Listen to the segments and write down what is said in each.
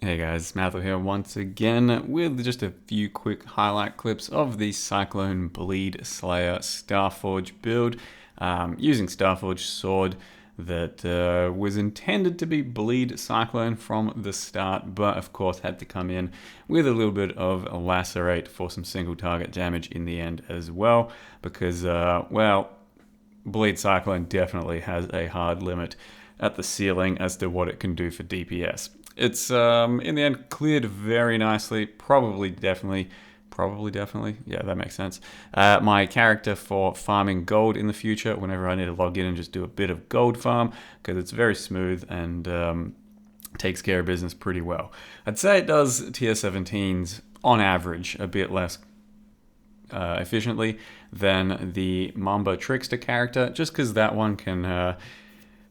Hey guys, Matthew here once again with just a few quick highlight clips of the Cyclone Bleed Slayer Starforge build using Starforge sword that was intended to be Bleed Cyclone from the start, but of course had to come in with a little bit of Lacerate for some single target damage in the end as well, because, well, Bleed Cyclone definitely has a hard limit at the ceiling as to what it can do for DPS. It's in the end cleared very nicely. Probably, definitely. Yeah, that makes sense. My character for farming gold in the future, whenever I need to log in and just do a bit of gold farm, because it's very smooth and takes care of business pretty well. I'd say it does tier 17s on average a bit less efficiently than the Mamba Trickster character, just because that one can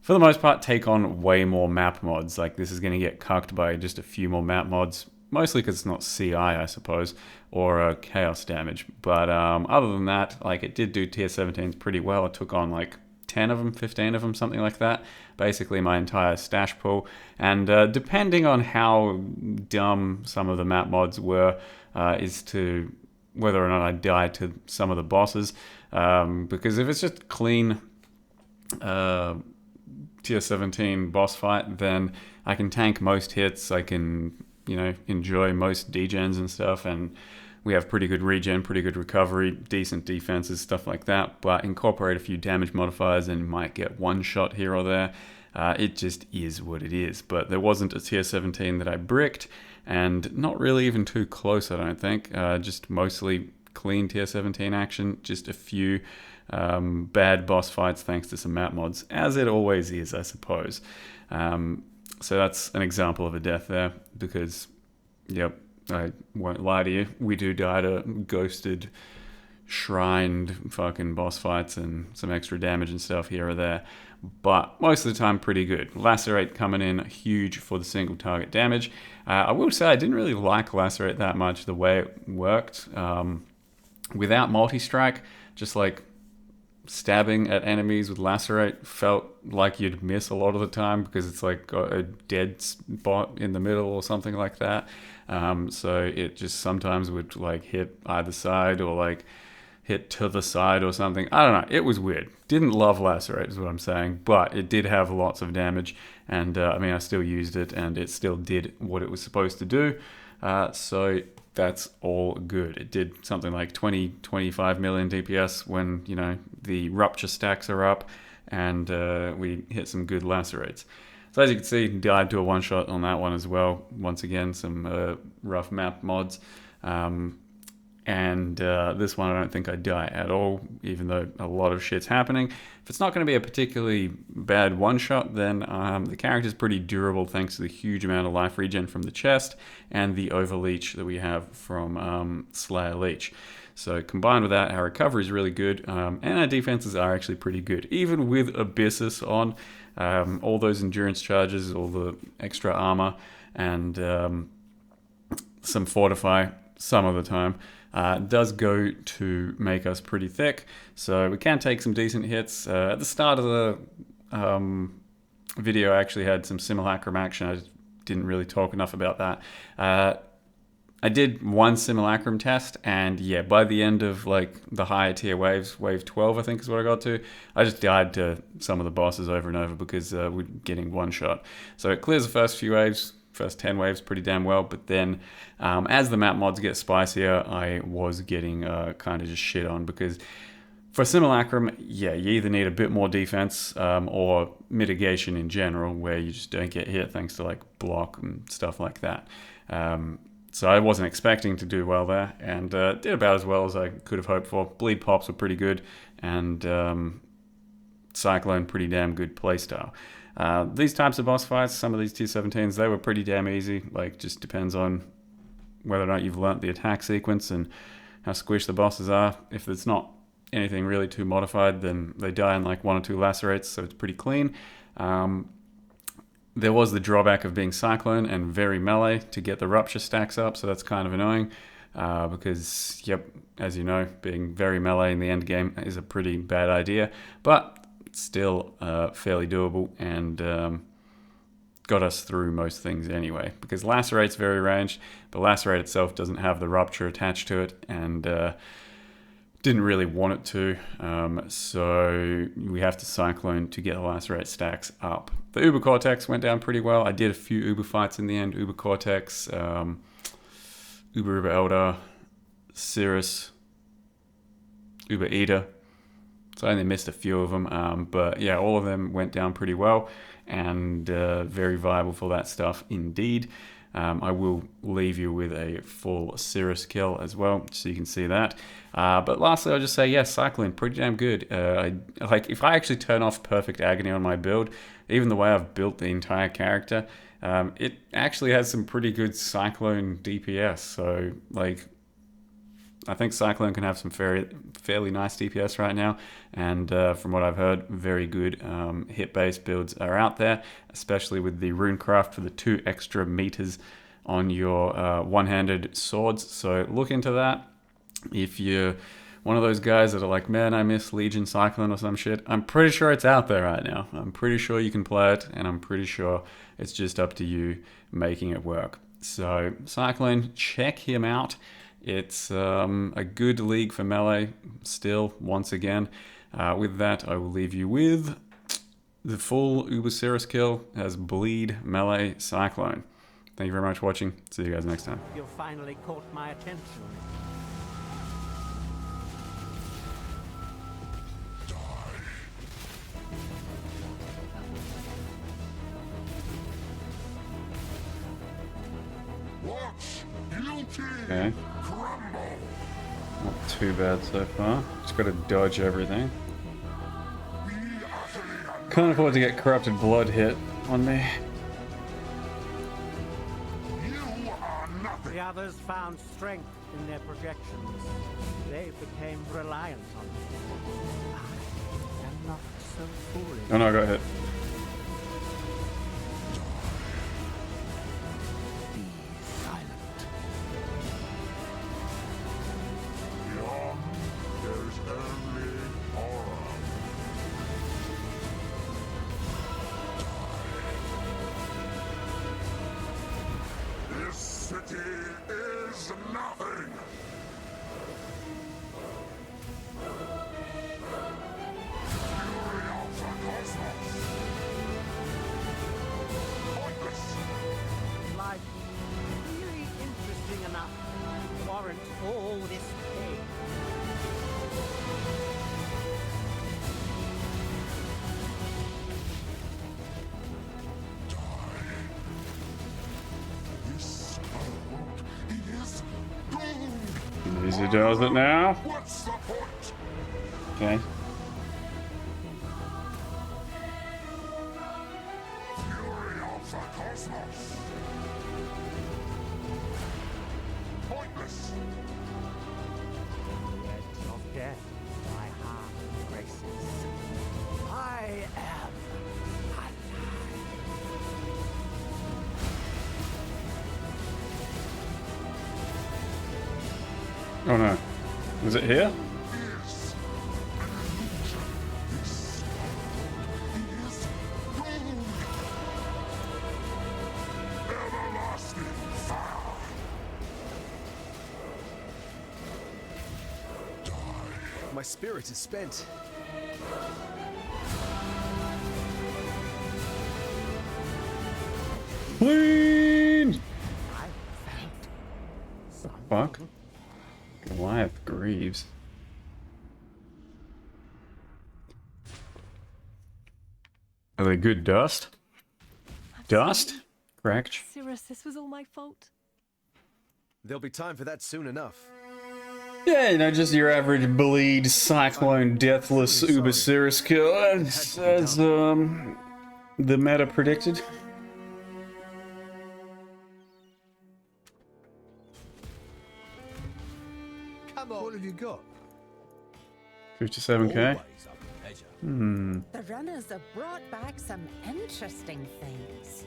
for the most part, take on way more map mods. Like, this is going to get cucked by just a few more map mods, mostly because it's not CI, I suppose, or chaos damage. But other than that, like, it did do tier 17s pretty well. It took on like 10 of them, 15 of them, something like that. Basically, my entire stash pool. And depending on how dumb some of the map mods were, is to whether or not I die to some of the bosses. Because if it's just clean tier 17 boss fight, then I can tank most hits. I can, enjoy most degens and stuff, and we have pretty good regen, pretty good recovery, decent defenses, stuff like that. But incorporate a few damage modifiers and you might get one shot here or there. It just is what it is. But there wasn't a tier 17 that I bricked, and not really even too close, I don't think. Just mostly clean tier 17 action, just a few bad boss fights thanks to some map mods, as it always is, I suppose. So that's an example of a death there, because, yep, I won't lie to you, we do die to ghosted, shrined fucking boss fights and some extra damage and stuff here or there, but most of the time pretty good. Lacerate coming in huge for the single target damage. I will say I didn't really like Lacerate that much, the way it worked. Without multi-strike, just like stabbing at enemies with Lacerate felt like you'd miss a lot of the time, because it's like a dead spot in the middle or something like that. So it just sometimes would like hit either side or like hit to the side or something. I don't know. It was weird. Didn't love Lacerate is what I'm saying, but it did have lots of damage, and I still used it and it still did what it was supposed to do. So that's all good. It did something like 25 million DPS when, the rupture stacks are up, and we hit some good lacerates. So as you can see, died to a one-shot on that one as well. Once again, some rough map mods. And this one I don't think I die at all, even though a lot of shit's happening. If it's not going to be a particularly bad one-shot, then the character's pretty durable thanks to the huge amount of life regen from the chest and the overleech that we have from Slayer Leech. So combined with that, our recovery is really good, and our defenses are actually pretty good. Even with Abyssus on, all those endurance charges, all the extra armor, and some fortify some of the time, does go to make us pretty thick. So we can take some decent hits. At the start of the video, I actually had some Simulacrum action. I didn't really talk enough about that. I did one Simulacrum test, and yeah, by the end of like the higher tier waves, wave 12 I think is what I got to, I just died to some of the bosses over and over because we're getting one shot. So it clears the first few waves, first 10 waves pretty damn well, but then as the map mods get spicier, I was getting kind of just shit on, because for Simulacrum, yeah, you either need a bit more defense or mitigation in general, where you just don't get hit thanks to like block and stuff like that. So I wasn't expecting to do well there, and did about as well as I could have hoped for. Bleed pops were pretty good, and Cyclone pretty damn good playstyle. These types of boss fights, some of these T17s, they were pretty damn easy. Like, just depends on whether or not you've learnt the attack sequence and how squished the bosses are. If it's not anything really too modified, then they die in like one or two lacerates, so it's pretty clean. There was the drawback of being Cyclone and very melee to get the rupture stacks up, so that's kind of annoying. Because, yep, as you know, being very melee in the end game is a pretty bad idea, but still fairly doable, and got us through most things anyway. Because Lacerate's very ranged, but Lacerate itself doesn't have the Rupture attached to it, and didn't really want it to. So we have to Cyclone to get the Lacerate stacks up. The Uber Cortex went down pretty well. I did a few Uber fights in the end. Uber Cortex, Uber Elder, Sirus, Uber Eater. So I only missed a few of them. But yeah, all of them went down pretty well, and very viable for that stuff indeed. I will leave you with a full Sirus kill as well, so you can see that. But lastly, I'll just say, yeah, Cyclone, pretty damn good. Like, if I actually turn off Perfect Agony on my build, even the way I've built the entire character, it actually has some pretty good Cyclone DPS. So, like, I think Cyclone can have some fairly nice DPS right now, and from what I've heard, very good hit-based builds are out there, especially with the Runecraft for the 2 extra meters on your one-handed swords. So look into that. If you're one of those guys that are like, man, I miss Legion Cyclone or some shit, I'm pretty sure it's out there right now. I'm pretty sure you can play it, and I'm pretty sure it's just up to you making it work. So Cyclone, check him out. It's a good league for melee still, once again. With that, I will leave you with the full Uber Sirus kill as Bleed Melee Cyclone. Thank you very much for watching. See you guys next time. You finally caught my attention. Okay. Not too bad so far. Just gotta dodge everything. Can't afford to get Corrupted Blood hit on me. The others found strength in their projections. They became reliant on me. I am not so foolish. Oh no, I got hit. City is nothing! Fury of the cosmos! Pointless! Life really interesting enough to warrant all this pain. Easy does it now. What's the point? Okay. Fury of the cosmos! Pointless! Edge of death, my heart embraces. I am alive. Oh no. Is it here? Is an illusion. This is gold! Everlasting fire! My spirit is spent. Clean! I felt something. Fuck. Goliath Greaves. Are they good dust? Dust? Correct. Sirus, this was all my fault. There'll be time for that soon enough. Yeah, you know, just your average bleed, cyclone, deathless, uber Sirus kill, as the meta predicted. Come on. What have you got? 57k. Always a pleasure. The runners have brought back some interesting things.